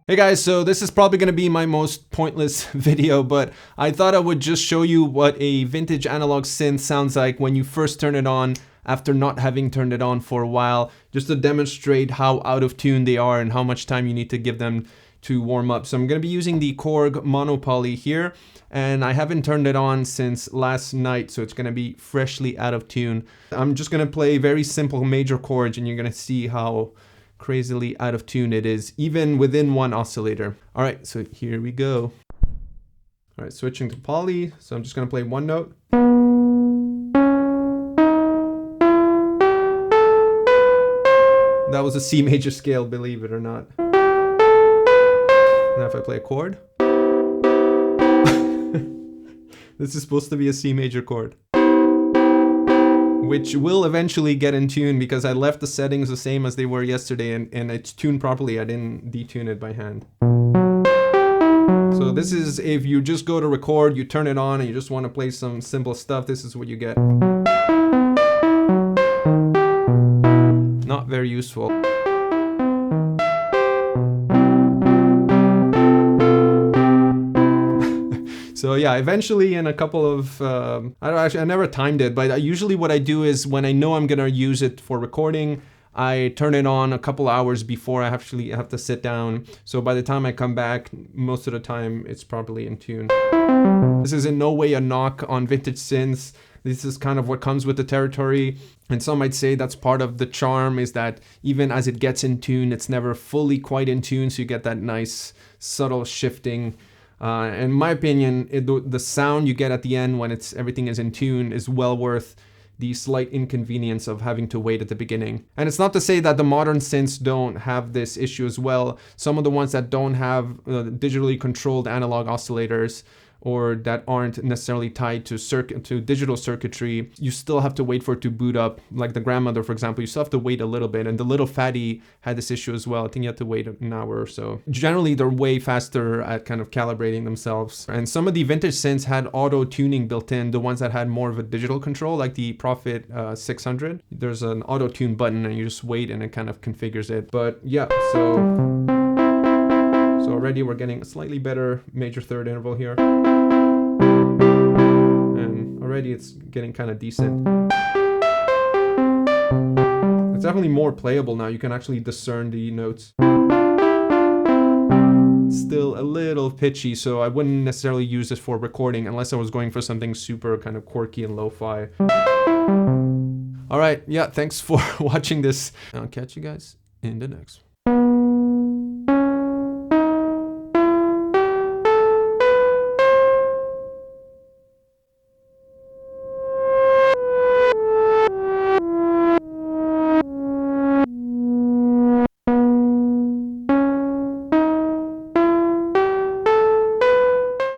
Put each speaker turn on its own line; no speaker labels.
Hey guys, so this is probably going to be my most pointless video, but I thought I would just show you what a vintage analog synth sounds like when you first turn it on after not having turned it on for a while, just to demonstrate how out of tune they are and how much time you need to give them to warm up. So I'm going to be using the Korg monopoly here, and I haven't turned it on since last night, so it's going to be freshly out of tune. I'm just going to play very simple major chords, and you're going to see how crazily out of tune it is, even within one oscillator. All right, so here we go. All right, switching to poly. So I'm just gonna play one note. That was a C major scale, believe it or not. Now if I play a chord. This is supposed to be a C major chord, which will eventually get in tune because I left the settings the same as they were yesterday, and it's tuned properly. I didn't detune it by hand. So this is if you just go to record, you turn it on and you just want to play some simple stuff, this is what you get. Not very useful. So yeah, eventually in a couple of, I never timed it, but usually what I do is when I know I'm gonna use it for recording, I turn it on a couple hours before I actually have to sit down. So by the time I come back, most of the time it's properly in tune. This is in no way a knock on vintage synths. This is kind of what comes with the territory. And some might say that's part of the charm, is that even as it gets in tune, it's never fully quite in tune. So you get that nice subtle shifting. In my opinion, the sound you get at the end when everything is in tune is well worth the slight inconvenience of having to wait at the beginning. And it's not to say that the modern synths don't have this issue as well. Some of the ones that don't have digitally controlled analog oscillators, or that aren't necessarily tied to digital circuitry, you still have to wait for it to boot up. Like the grandmother, for example, you still have to wait a little bit. And the little fatty had this issue as well. I think you have to wait an hour or so. Generally, they're way faster at kind of calibrating themselves. And some of the vintage synths had auto tuning built in, the ones that had more of a digital control, like the Prophet 600. There's an auto tune button and you just wait and it kind of configures it. But yeah, so already we're getting a slightly better major third interval here. And already it's getting kind of decent. It's definitely more playable now. You can actually discern the notes. It's still a little pitchy, so I wouldn't necessarily use this for recording unless I was going for something super kind of quirky and lo-fi. All right, yeah, thanks for watching this. I'll catch you guys in the next one.